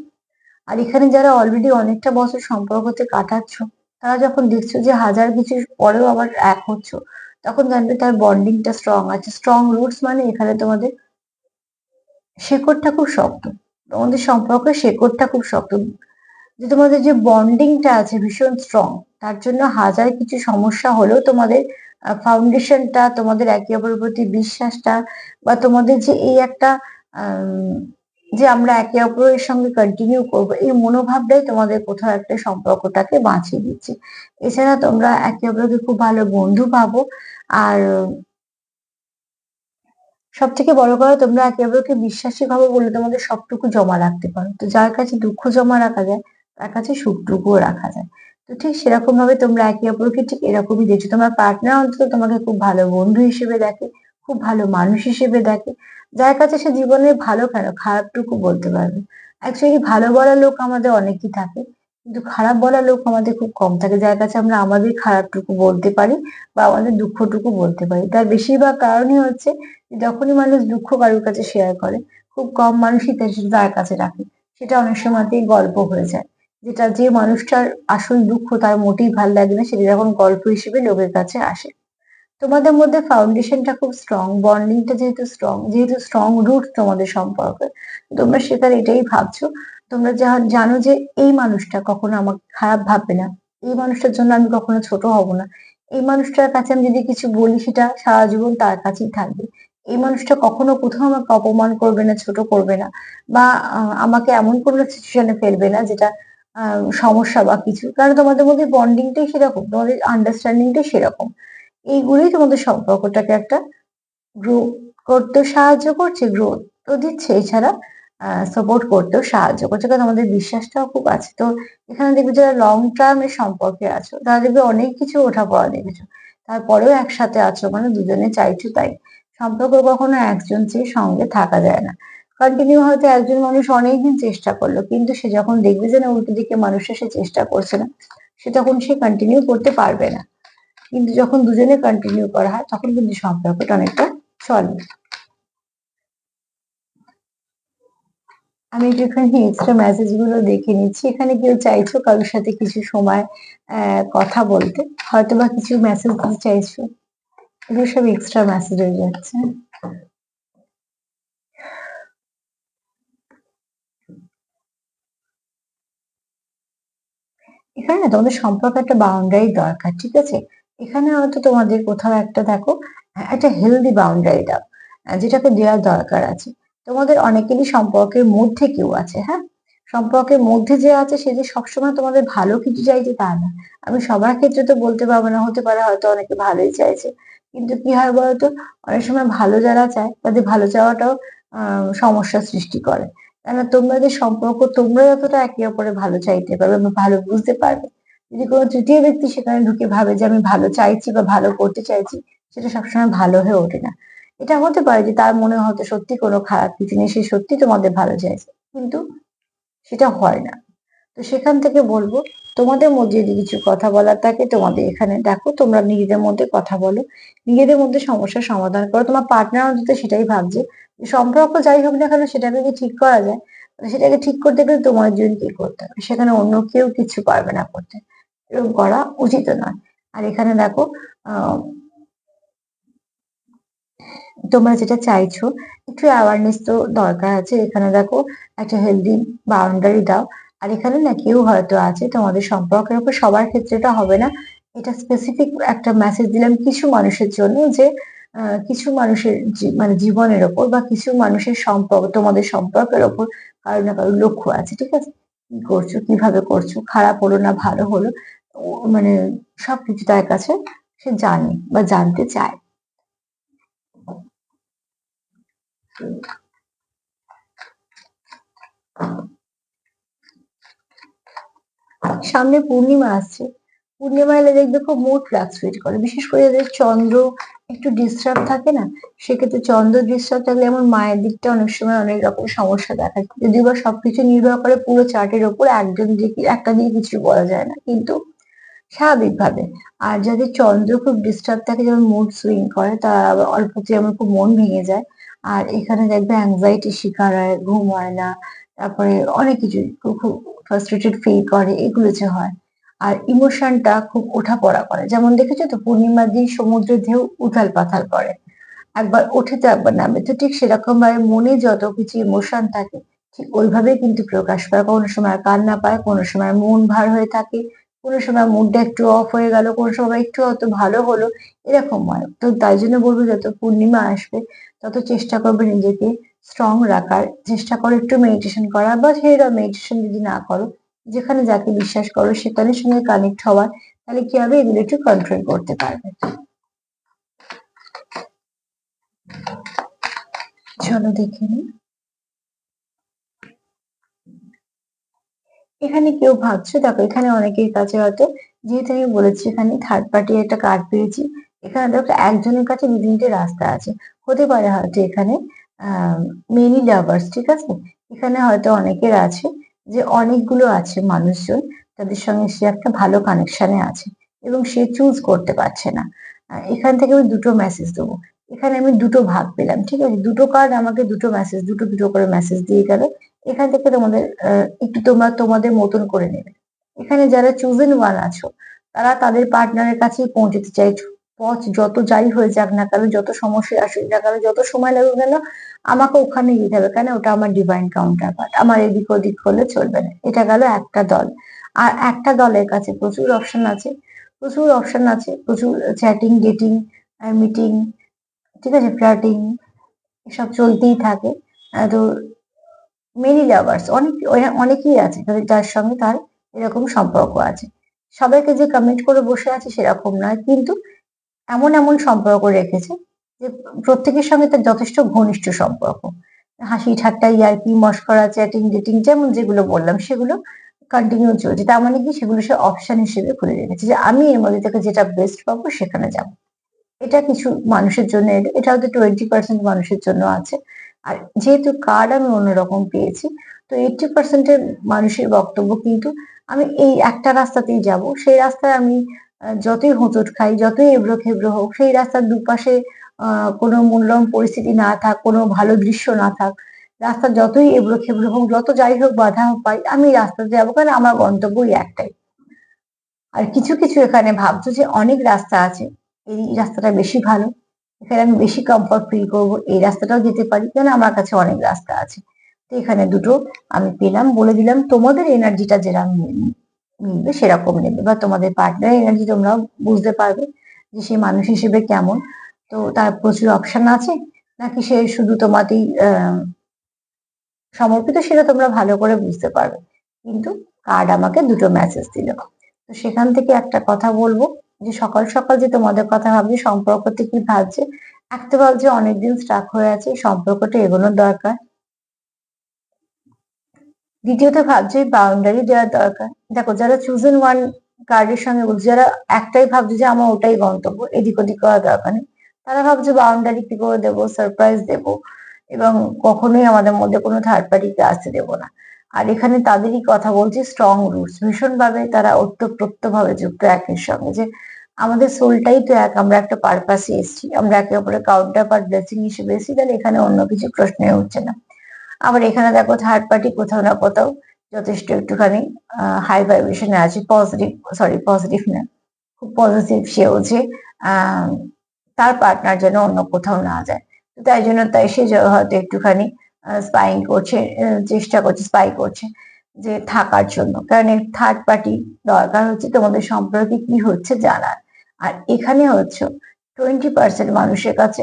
আর এখানে যারা অলরেডি অনেকটা বছর সম্পর্কতে কাটাচ্ছ, তারা যখন দেখছো যে হাজার কিছুর পরেও আবার এক হচ্ছ, তখন জানবে তার বন্ডিংটা স্ট্রং আছে। স্ট্রং রুটস মানে এখানে তোমাদের শেকড়টা খুব শক্ত, তোমাদের সম্পর্কের শেকড়টা খুব শক্ত, যে তোমাদের যে বন্ডিংটা আছে ভীষণ স্ট্রং। তার জন্য হাজার কিছু সমস্যা হলেও তোমাদের ফাউন্ডেশনটা, তোমাদের একে অপরের প্রতি বিশ্বাসটা, বা তোমাদের যে এই একটা আম, যে আমরা একে অপরের সঙ্গে কন্টিনিউ করবো, এই মনোভাবটাই তোমাদের কোথাও একটা সম্পর্কটাকে বাঁচিয়ে দিচ্ছে। এছাড়া তোমরা একে অপরকে খুব ভালো বন্ধু ভাবো। আর সব থেকে বড় কথা, তোমরা একে অপরকে বিশ্বাসী ভাবে বলে তোমাদের সবটুকু জমা রাখতে পারো। তো যার কাছে দুঃখ জমা রাখা যায়, তার কাছে সুখটুকুও রাখা যায়। তো ঠিক সেরকম ভাবে তোমরা একে অপরকে ঠিক এরকমই দেখছো। তোমার পার্টনার অন্তত তোমাকে খুব ভালো বন্ধু হিসেবে দেখে, খুব ভালো মানুষ হিসেবে দেখে, যার কাছে সে জীবনের ভালো কেন খারাপটুকু বলতে পারবে। অ্যাকচুয়ালি ভালো বলার লোক আমাদের অনেকই থাকে, কিন্তু খারাপ বলার লোক আমাদের খুব কম থাকে, যার কাছে আমরা আমাদের খারাপটুকু বলতে পারি বা আমাদের দুঃখটুকু বলতে পারি। তার বেশিরভাগ কারণই হচ্ছে যখনই মানুষ দুঃখ কারোর কাছে শেয়ার করে, খুব কম মানুষই তার কাছে রাখে। সেটা অনেক সময়তেই গল্প হয়ে যায়, যেটা যে মানুষটার আসল দুঃখ তার মোটেই ভাল লাগে না, সেটা যখন গল্প হিসেবে লোকের কাছে আসে। তোমাদের মধ্যে ফাউন্ডেশনটা খুব স্ট্রং, বন্ডিংটা যেহেতু স্ট্রং, যেহেতু স্ট্রং রুট তোমাদের সম্পর্কে, তোমরা সেখানে এটাই ভাবছো। তোমরা যা জানো যে এই মানুষটা কখনো আমাকে খারাপ ভাববে না, এই মানুষটার জন্য আমি কখনো ছোট হব না, এই মানুষটার কাছে আমি যদি কিছু বলি সেটা সারা জীবন তার কাছেই থাকবে। এই মানুষটা কখনো কোথাও আমাকে অপমান করবে না, ছোট করবে না, বা আমাকে এমন কোনো সিচুয়েশনে ফেলবে না যেটা সমস্যা বা কিছু। কারণ তোমাদের মধ্যে বন্ডিংটাই সেরকম, তোমাদের আন্ডারস্ট্যান্ডিংটাই সেরকম। এইগুলোই তোমাদের সম্পর্কটাকে একটা গ্রো করতেও সাহায্য করছে, গ্রোথ তো দিচ্ছে, এছাড়া সাপোর্ট করতেও সাহায্য করছে, কারণ আমাদের বিশ্বাসটাও খুব আছে। তো এখানে দেখবে যারা লং টার্মের সম্পর্কে আছো তারা দেখবে অনেক কিছু ওঠাপড়া দেখেছো, তারপরেও একসাথে আছো, মানে দুজনে চাইছো তাই। সম্পর্ক কখনো একজন চেয়ে সঙ্গে থাকা যায় না। কন্টিনিউ হয়তো একজন মানুষ অনেকদিন চেষ্টা করলো, কিন্তু সে যখন দেখবে যে না উল্টো দিকে মানুষটা সে চেষ্টা করছে না, সে তখন সে কন্টিনিউ করতে পারবে না। কিন্তু যখন দুজনে কন্টিনিউ করা হয় তখন কিন্তু সম্পর্কটা অনেকটা চলে। আমি একটুখানি এক্সট্রা মেসেজ গুলো দেখে নিচ্ছি। এখানে কেউ চাইছো কারোর সাথে কিছু সময় কথা বলতে, হয়তো বা কিছু মেসেজ দিতে চাইছো, এগুলো সব এক্সট্রা মেসেজ হয়ে যাচ্ছে। এখানে না তোমাদের সম্পর্কে একটা বাউন্ডারি দরকার, ঠিক আছে? এখানে হয়তো তোমাদের কোথাও একটা দেখো, একটা হেলদি বাউন্ডারি দাও, যেটাকে দেওয়ার দরকার আছে। তোমাদের অনেকেরই সম্পর্কের মধ্যে কেউ আছে, হ্যাঁ, সম্পর্কের মধ্যে যে আছে সে যে সবসময় তোমাদের ভালো কিছু চাইছে তা না। আমি সবার ক্ষেত্রে তো বলতে পারবো না, হতে পারে হয়তো অনেকে ভালোই চাইছে, কিন্তু কি হয় বলতো, অনেক সময় ভালো যারা চায় তাদের ভালো চাওয়াটাও সমস্যা সৃষ্টি করে। কেননা তোমাদের সম্পর্ক তোমরা যতটা একে অপরের ভালো চাইতে পারবে বা ভালো বুঝতে পারবে, যদি কোনো তৃতীয় ব্যক্তি সেখানে ঢুকে ভাবে যে আমি ভালো চাইছি বা ভালো করতে চাইছি, সেটা সবসময় ভালো হয়ে ওঠে না। এটা হতে পারে যে তার মনে হয়তো সত্যি কোনো খারাপ কিছু নেই, সে সত্যি তোমাদের ভালো চাইছে, কিন্তু সেটা হয় না। তো সেখান থেকে বলবো, তোমাদের মধ্যে যদি কিছু কথা বলার থাকে তোমাদের এখানে দেখো, তোমরা নিজেদের মধ্যে কথা বলো, নিজেদের মধ্যে সমস্যার সমাধান করো। তোমার পার্টনার অন্তত সেটাই ভাবছে যে সম্পর্ক যাই হোক না কেন সেটাকে কি ঠিক করা যায়, সেটাকে ঠিক করতে গেলে তোমার জন্য কি করতে হবে, সেখানে অন্য কেউ কিছু পারবে না করতে। এরকম করা উচিত নয়। আর এখানে দেখো, আহ তোমরা যেটা চাইছো, একটু অ্যাওয়ারনেস তো দরকার আছে। এখানে দেখো, একটা হেলদি বাউন্ডারি দাও। আর এখানে না কেউ হয়তো আছে তোমাদের সম্পর্কের উপর, সবার ক্ষেত্রে এটা হবে না, এটা স্পেসিফিক একটা মেসেজ দিলাম কিছু মানুষের জন্য, যে কিছু মানুষের মানে জীবনের ওপর বা কিছু মানুষের সম্পর্ক, তোমাদের সম্পর্কের ওপর কারো না কারো লক্ষ্য আছে, ঠিক আছে? কি করছো, কিভাবে করছো, খারাপ হলো না ভালো হলো, মানে সবকিছু তার কাছে সে জানে বা জানতে চায়। সামনে পূর্ণিমা আসছে, পূর্ণিমা এলে দেখবে খুব মুড ফ্লাকচুয়েট করে, বিশেষ করে যাদের চন্দ্র একটু ডিস্টার্ব থাকে না, সেক্ষেত্রে চন্দ্র ডিস্টার্ব থাকলে আমার মায়ের দিকটা অনেক সময় অনেক রকম সমস্যা দেখা যায়। যদিও বা সবকিছু নির্ভর করে পুরো চার্টের ওপর, একজন দিকে একটা দিয়ে কিছু বলা যায় না, কিন্তু স্বাভাবিকভাবে। আর যাদের চন্দ্র খুব ডিস্টার্ব থাকে, যেমন মুড সুইং করে, তারা আবার অল্পতে আমার খুব মন ভেঙে যায়। আর এখানে দেখবে অ্যাংজাইটির শিকার হয়, ঘুম হয় না, তারপরে অনেক কিছু খুব খুব ফ্রাস্ট্রেটেড ফিল করে, এগুলো যে হয়। আর ইমোশনটা খুব ওঠাপড়া করে, যেমন দেখেছো তো পূর্ণিমার দিন সমুদ্রের ঢেউ উথাল পাথাল করে, একবার ওঠে তো একবার নামে, তো ঠিক সেরকম ভাবে মনে যত কিছু ইমোশন থাকে ঠিক ওইভাবেই কিন্তু প্রকাশ পায়। কোনো সময় কান্না পায়, কোনো সময় মন ভার হয়ে থাকে, কোনো সময় মুডটা একটু অফ হয়ে গেল, কোনো সময় একটু হয়তো ভালো হলো, এরকম হয়। তো তাই জন্য বলবো, যত পূর্ণিমা আসবে তত চেষ্টা করবে নিজেকে স্ট্রং রাখার, চেষ্টা করো একটু মেডিটেশন করা, বা সেটা মেডিটেশন যদি না করো, যেখানে যাকে বিশ্বাস করো সেখানের সঙ্গে কানেক্ট হওয়ার, তাহলে কি হবে, এগুলো একটু কন্ট্রোল করতে পারবে। চলো দেখে নিই। এখানে কেউ ভাবছো, দেখো এখানে অনেকের কাছে হয়তো, যেহেতু আমি বলেছি এখানে থার্ড পার্টি একটা কার্ড পেয়েছি, এখানে দেখো একজনের কাছে দু তিনটে রাস্তা আছে। হতে পারে হয়তো এখানে মেনি লাভার্স, ঠিক আছে? এখানে হয়তো অনেকের আছে যে অনেকগুলো আছে মানুষজন, তাদের সঙ্গে সে একটা ভালো কানেকশনে আছে এবং সে চুজ করতে পারছে না। এখান থেকে আমি দুটো মেসেজ দেবো। এখানে আমি দুটো ভাগ পেলাম, ঠিক আছে? দুটো কার্ড আমাকে দুটো মেসেজ, দুটো দুটো করে মেসেজ দিয়ে গেল। এখান থেকে তোমাদের একটু তোমরা তোমাদের মতন করে নেবে। এখানে যারা চুজেন ওয়ান আছো, তারা তাদের পার্টনারের কাছেই পৌঁছতে চাইছো। পথ যত যাই হয়ে যাক না কেন, যত সমস্যা আসুক না কেন, যত সময় লাগুক কেন, আমাকে ওখানে যেতে হবে, কেন ওটা আমার ডিভাইন কাউন্টার পার্ট, আমার এদিক ওদিক হলে চলবে না। এটা গেল একটা দল। আর একটা দলের কাছে প্রচুর অপশন আছে, প্রচুর চ্যাটিং, ডেটিং, মিটিং, ঠিক আছে, ফ্লার্টিং, এসব চলতেই থাকে। তো মেনি লাভার্স অনেকেই আছে যার সঙ্গে তার এরকম সম্পর্ক আছে। সবাইকে যে কমেন্ট করে বসে আছে সেরকম নয়, কিন্তু এমন এমন সম্পর্ক রেখেছে যে প্রত্যেকের সঙ্গে তার যথেষ্ট ঘনিষ্ঠ সম্পর্ক। হাসি ঠাট্টা ইয়ার্কি মশকরা চ্যাটিং ডেটিং যেমন যেগুলো বললাম সেগুলো কন্টিনিউ চলছে। তার মানে কি সেগুলো সে অপশন হিসেবে খুলে রেখেছে যে আমি এর মধ্যে থেকে যেটা বেস্ট পাবো সেখানে যাব। এটা কিছু মানুষের জন্য এটা হয়তো 20% মানুষের জন্য আছে। আর যেহেতু কার্ড আমি অন্যরকম পেয়েছি, তো 80% মানুষের বক্তব্য কিন্তু আমি এই একটা রাস্তাতেই যাব, সেই রাস্তায় আমি যতই হোঁচট খাই যতই এবড়ো খেবড়ো হোক, সেই রাস্তার দুপাশে কোনো মূল্যবান পরিস্থিতি না থাক, কোনো ভালো দৃশ্য না থাক, রাস্তা যতই এবড়ো খেবড়ো হোক, যত যাই হোক বাধা পাই, আমি রাস্তাতে যাবো, কারণ আমার গন্তব্যই একটাই। আর কিছু কিছু এখানে ভাবছো যে অনেক রাস্তা আছে, এই রাস্তাটা বেশি ভালো, এখানে আমি বেশি কমফর্ট ফিল করবো, এই রাস্তাটাও যেতে পারি, কেন আমার কাছে অনেক রাস্তা আছে। তো এখানে দুটো আমি পেলাম, বলে দিলাম তোমাদের এনার্জিটা যেরকম মিলবে সেরকম নেবে, বা তোমাদের পার্টনার এনার্জি তোমরাও বুঝতে পারবে যে সে মানুষ হিসেবে কেমন। তো তার প্রচুর অপশন আছে নাকি সে শুধু তোমাতেই সমর্পিত, সেটা তোমরা ভালো করে বুঝতে পারবে। কিন্তু কার্ড আমাকে দুটো মেসেজ দিল। তো সেখান থেকে একটা কথা বলবো, যে সকাল সকাল যে তোমাদের কথা ভাবছে, সম্পর্কতে কি ভাবছে, একটা ভাবছে অনেকদিন স্টাক হয়ে আছে, সম্পর্কটা এগোনোর দরকার। দ্বিতীয়ত ভাবছে বাউন্ডারি দেওয়ার দরকার। দেখো, যারা চুজেন ওয়ান কার্ডের সঙ্গে বলছে, যারা একটাই ভাবছে যে আমার ওটাই গন্তব্য, এদিক ওদিক করার দরকার নেই, তারা ভাবছে বাউন্ডারি কি করে দেবো, সারপ্রাইজ দেবো, এবং কখনোই আমাদের মধ্যে কোনো থার্ড পার্টিকে আসতে দেবো না। আর এখানে তাদেরই কথা বলছি, স্ট্রং রুটস, ভীষণ ভাবে তারা ওতপ্রোত ভাবে যুক্ত একের সঙ্গে, যে আমাদের সোলটাই তো এক, আমরা একটা পারপাসে এসেছি, আমরা একে অপরের কাউন্টার পার্ট ব্লেসিং হিসেবে এসেছি, তাহলে এখানে অন্য কিছু প্রশ্নই উঠছে না। আবার এখানে দেখো থার্ড পার্টি কোথাও না কোথাও যথেষ্ট একটুখানি হাই ভাইব্রেশনে আছে, পজিটিভ, সরি পজিটিভ না, খুব পজিটিভ সেও, যে আহ, তার পার্টনার যেন অন্য কোথাও না যায়। তো তাই জন্য সে হয়তো একটুখানি স্পাইং করছে, চেষ্টা করছে, স্পাই করছে যে থাকার জন্য, কারণ থার্ড পার্টি দরকার হচ্ছে তোমাদের সম্পর্কে কি হচ্ছে জানার। আর এখানে হচ্ছে 20% মানুষের কাছে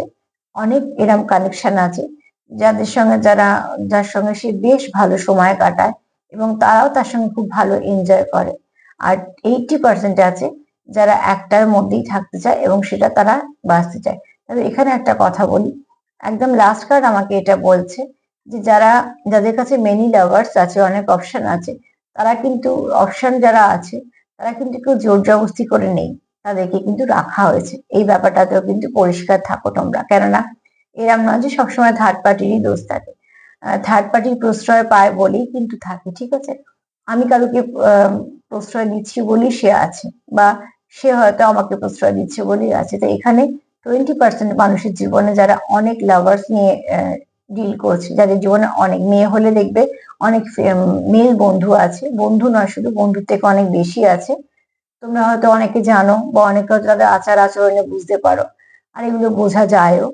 অনেক এরম কানেকশন আছে, যার সঙ্গে সে বেশ ভালো সময় কাটায়, এবং তারাও তার সঙ্গে খুব ভালো এনজয় করে। আর 80% আছে যারা একটার মধ্যেই থাকতে চায় এবং সেটা তারা বাঁচতে চায়। তবে এখানে একটা কথা বলি, একদম লাস্ট কার্ড আমাকে এটা বলছে যে যাদের কাছে মেনি লাভার্স আছে, অনেক অপশন আছে, তারা কিন্তু অপশন যারা আছে তারা কিন্তু কেউ জোর জবরদস্তি করে নেই, তাদেরকে কিন্তু রাখা হয়েছে। এই ব্যাপারটাতেও কিন্তু পরিষ্কার থাকো তোমরা, কেননা এরম নয় যে সবসময় থার্ড পার্টিরই দোষ থাকে। থার্ড পার্টির প্রশ্রয় পায় বলেই কিন্তু থাকে, ঠিক আছে। আমি কারোকে প্রশ্রয় দিচ্ছি বলেই সে আছে, বা সে হয়তো আমাকে প্রশ্রয় দিচ্ছে বলেই আছে। তো এখানে 20% মানুষের জীবনে যারা অনেক লাভার্স নিয়ে ডিল করছে, যাদের জীবনে অনেক, মেয়ে হলে দেখবে অনেক মেল বন্ধু আছে, বন্ধু নয় শুধু, বন্ধুর থেকে অনেক বেশি আছে। তোমরা হয়তো অনেকে জানো, বা অনেকে হয়তো তাদের আচার আচরণে বুঝতে পারো, আর এগুলো বোঝা যায়ও।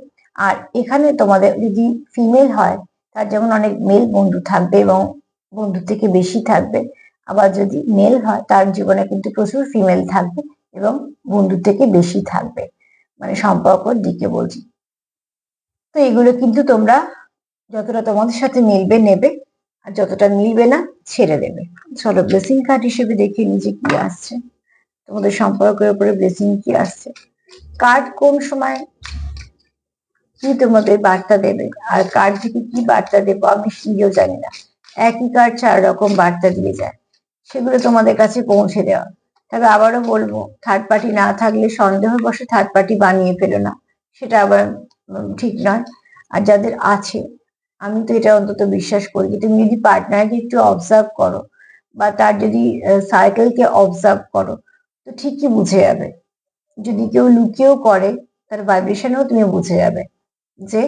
আর এখানে তোমাদের যদি ফিমেল হয়, তার যেমন অনেক মেল বন্ধু থাকবে এবং বন্ধুর থেকে বেশি থাকবে, আবার যদি মেল হয় তার জীবনে কিন্তু প্রচুর ফিমেল থাকবে এবং বন্ধুর থেকে বেশি থাকবে, মানে সম্পর্কর দিকে বলছি। তো এগুলো কিন্তু তোমরা যতটা তোমাদের সাথে মিলবে নেবে, আর যতটা মিলবে না ছেড়ে দেবে। চলো ব্লেসিং কার্ড হিসেবে দেখে নিজে কি আসছে, তোমাদের সম্পর্কের উপরে ব্লেসিং কি আসছে, কার্ড কোন সময় কি তোমাদের বার্তা দেবে, আর কার্ড থেকে কি বার্তা দেবো আমি নিজেও জানি না। একই কার্ড 4 রকম বার্তা দিয়ে যায়, সেগুলো তোমাদের কাছে পৌঁছে দেওয়া। তবে আবারও বলবো, থার্ড পার্টি না থাকলে সন্দেহ বসে থার্ড পার্টি বানিয়ে ফেলো না, সেটা আবার ঠিক নয়। আর যাদের আছে, আমি তো এটা অন্তত বিশ্বাস করি যে তুমি যদি পার্টনারকে একটু অবজার্ভ করো, বা তার যদি সাইকেলকে অবজার্ভ করো, তো ঠিকই বুঝে যাবে। যদি কেউ লুকিয়েও করে, তার ভাইব্রেশনেও তুমি বুঝে যাবে যে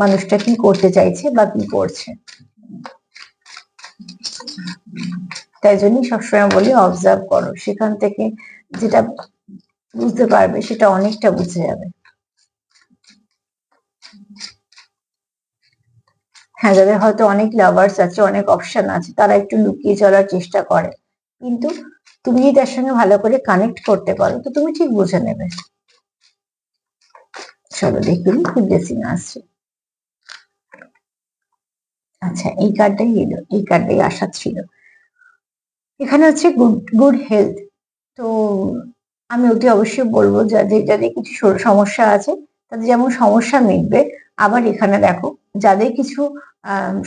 মানুষটা কি করতে চাইছে বা কি করছে। তাই জন্যই সবসময় বলি অবজার্ভ করো, সেখান থেকে যেটা বুঝতে পারবে সেটা অনেকটা বুঝে যাবে। হ্যাঁ, যাদের হয়তো অনেক লাভার্স আছে, অনেক অপশন আছে, তারা একটু লুকিয়ে চলার চেষ্টা করে, কিন্তু তুমি যদি তার সঙ্গে ভালো করে কানেক্ট করতে পারো, তো তুমি ঠিক বুঝে নেবে। চলো দেখুন কি ব্লেসিং আসছে। আচ্ছা, এই কার্ডটাই এলো, এই কার্ডটাই আসার ছিল। এখানে হচ্ছে গুড গুড হেলথ। তো আমি অতি অবশ্যই বলবো যাদের যাদের কিছু সমস্যা আছে তাদের যেমন সমস্যা মিটবে, আবার এখানে দেখো যাদের কিছু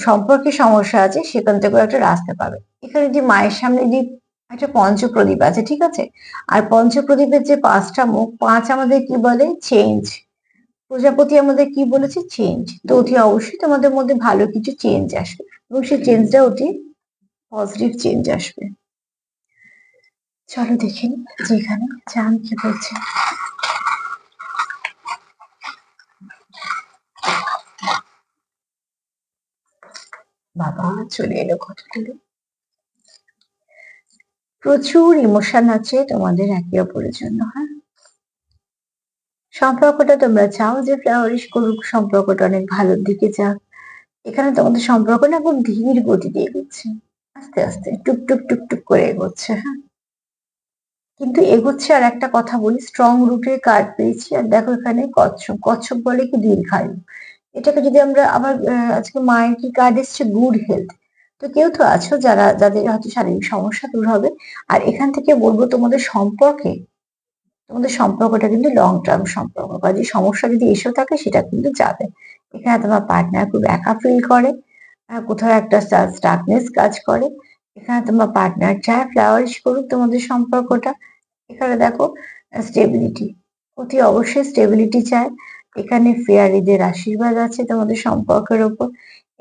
সম্পর্কে সমস্যা আছে সেখান থেকেও একটা রাস্তা পাবে। এখানে যে মায়ের সামনে যে একটা পঞ্চপ্রদীপ আছে, ঠিক আছে, আর পঞ্চপ্রদীপের যে 5টা মুখ, 5 আমাদের কি বলে? চেঞ্জ। প্রজাপতি আমাদের কি বলেছে? চেঞ্জ। তো অতি অবশ্যই তোমাদের মধ্যে ভালো কিছু চেঞ্জ আসবে এবং সেই চেঞ্জটা অতি পজিটিভ চেঞ্জ আসবে। চলো দেখে নিই যে এখানে চাঁদ কি বলছে। বাবা চলে এলো কতগুলো। প্রচুর ইমোশন আছে তোমাদের একে অপরের জন্য, হ্যাঁ। সম্পর্কটা তোমরা চাও যে ফ্লাওয়ারিশ করুক, সম্পর্কটা অনেক ভালোর দিকে যাক। এখানে তোমাদের সম্পর্ক না খুব ধীর গতিতে এগোচ্ছে, আস্তে আস্তে টুক টুক টুক টুক করে এগোচ্ছে, হ্যাঁ। কিন্তু এগোচ্ছে, আর একটা কথা বলি, স্ট্রং রুটের কার্ড পেয়েছি। আর দেখো এখানে কচ্ছপ, কচ্ছপ বলে কি দীর্ঘায়ু। এটাকে যদি আমরা আবার আজকে মায়ের কি কার্ড এসছে? Good health. তো কেউ তো আছো যারা যাদের হয়তো শারীরিক সমস্যা দূর হবে। আর এখান থেকে বলবো তোমাদের সম্পর্কটা কিন্তু লং টার্ম সম্পর্ক, বা যে সমস্যা যদি এসেও থাকে সেটা কিন্তু যাবে। এখানে তোমার পার্টনার খুব একা ফিল করে, কোথাও একটা স্টাকনেস কাজ করে। এখানে তোমার পার্টনার চায় ফ্লাওয়ারিশ করুক তোমাদের সম্পর্কটা। এখানে দেখো স্টেবিলিটি, অতি অবশ্যই স্টেবিলিটি চায়। এখানে ফেয়ারিদের আশীর্বাদ আছে তোমাদের সম্পর্কের ওপর।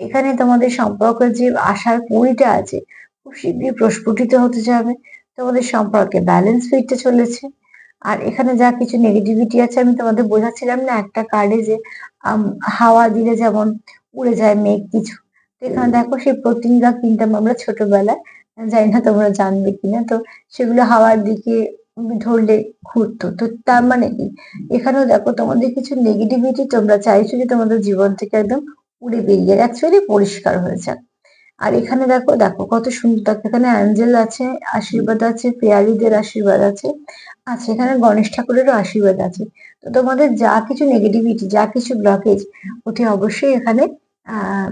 এখানে তোমাদের সম্পর্কের যে আশার কুঁড়িটা আছে খুব শীঘ্রই প্রস্ফুটিত হতে যাবে। তোমাদের সম্পর্কে ব্যালেন্স ফিরতে চলেছে। আর এখানে যা কিছু নেগেটিভিটি আছে আমি তোমাদের বোঝাচ্ছিলাম না একটা কার্ডে যে আম, হাওয়া দিলে যেমন উড়ে যায় মেঘ কিছু। তো এখানে দেখো সেই প্রতিজ্ঞা কিনতাম আমরা ছোটবেলায়, জানি না তোমরা জানবে কিনা। তো সেগুলো হাওয়ার দিকে ধরলে ঘুরতো। তো তার মানে কি, এখানেও দেখো তোমাদের কিছু নেগেটিভিটি তোমরা চাইছো যে তোমাদের জীবন থেকে একদম উড়ে বেরিয়ে অ্যাকচুয়ালি পরিষ্কার হয়ে যাক। আর এখানে দেখো দেখো কত সুন্দর, দেখো এখানে অ্যাঞ্জেল আছে, আশীর্বাদ আছে, ফেয়ারিদের আশীর্বাদ আছে। আচ্ছা, এখানে গণেশ ঠাকুরেরও আশীর্বাদ আছে। তো তোমাদের যা কিছু নেগেটিভিটি, যা কিছু ব্লকেজ, অতি অবশ্যই এখানে আহ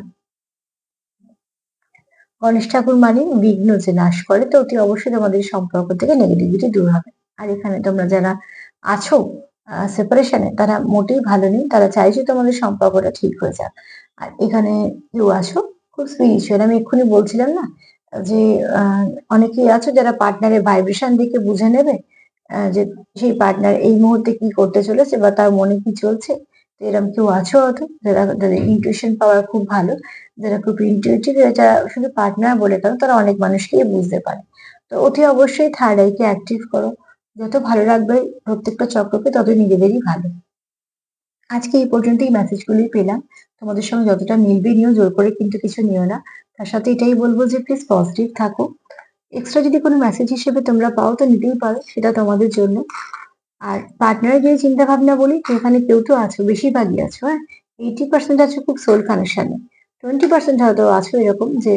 গণেশ ঠাকুর মানে বিঘ্ন যে নাশ করে, তো অতি অবশ্যই তোমাদের সম্পর্ক থেকে নেগেটিভিটি দূর হবে। আর এখানে তোমরা যারা আছো সেপারেশনে, তারা মোটেই ভালো নেই, তারা চাইছে তোমাদের সম্পর্কটা ঠিক হয়ে যাক। আর এখানে কেউ আছো খুব স্পিরিচুয়াল, আমি এক্ষুনি বলছিলাম না যে অনেকেই আছো যারা পার্টনারের ভাইব্রেশন দেখে বুঝে নেবে যে সেই পার্টনার এই মুহূর্তে কি করতে চলেছে বা তার মনে কি চলছে। তো এরকম কেউ আছো হয়তো যারা, যাদের ইনটিউশন পাওয়ার খুব ভালো, যারা খুব ইনটিউটিভ, এটা শুধু পার্টনার বলে কেন, তারা অনেক মানুষকেই বুঝতে পারে। তো অতি অবশ্যই থার্ড আইকে অ্যাক্টিভ করো। যত ভালো রাখবে প্রত্যেকটা চক্রকে, ততই নিজেদেরই ভালো। আজকে এই পর্যন্তই মেসেজগুলি পেলাম। তোমাদের সঙ্গে যতটা মিলবে নিও, জোর করে কিন্তু কিছু নিও না। তার সাথে এটাই বলবো যে প্লিজ পজিটিভ থাকো। এক্সট্রা যদি কোনো মেসেজ হিসেবে তোমরা পাও তো নিতেই পারো, সেটা তোমাদের জন্য। আর পার্টনারের যদি চিন্তা ভাবনা বলি, তো এখানে কেউ তো আছো, বেশিরভাগই আছো, হ্যাঁ। 80% আছো খুব সোল কানেকশনে, 20% হয়তো আছো এরকম যে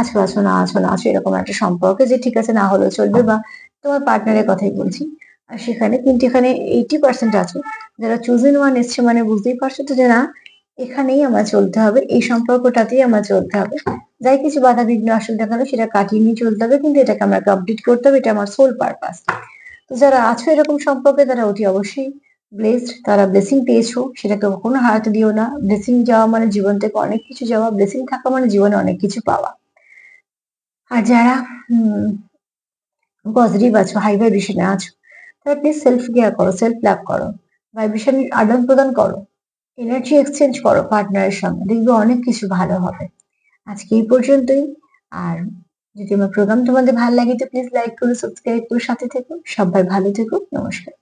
আছো আছো না আছো না আছো এরকম একটা সম্পর্কে, যে ঠিক আছে না হলেও চলবে, বা তোমার পার্টনারের কথাই বলছি। আর সেখানে কিন্তু এখানে 80% আছো যারা চুজেন ওয়ান এসছে, মানে বুঝতেই পারছো তো যে না, এখানেই আমার চলতে হবে, এই সম্পর্কটাতেই আমার চলতে হবে। যাই কিছু বাধা বিঘ্ন আসলে দেখা গেলো সেটা কাটিয়ে নিয়ে চলতে হবে, কিন্তু এটাকে আমার কমপ্লিট করতে হবে, এটা আমার সোল পারপাস। তো যারা আছো এরকম সম্পর্কে, তারা অতি অবশ্যই ব্লেসড, তারা ব্লেসিং পেয়েছো, সেটাকে কখনো হারাতে দিও না। ব্লেসিং যাওয়া মানে জীবন থেকে অনেক কিছু যাওয়া, ব্লেসিং থাকা মানে জীবনে অনেক কিছু পাওয়া। আর যারা পজিটিভ আছো, হাই ভাইব্রেশনে আছো, তারা প্লিজ সেলফ কেয়ার করো, সেলফ লাভ করো, ভাইব্রেশন আদান প্রদান করো, এনার্জি এক্সচেঞ্জ করো পার্টনারের সঙ্গে, দেখবে অনেক কিছু ভালো হবে। আজকে এই পর্যন্তই। আর যদি আমার প্রোগ্রাম তোমাদের ভালো লাগে তো প্লিজ লাইক করো, সাবস্ক্রাইব করো, সাথে থেকো। সবাই ভালো থেকো, নমস্কার।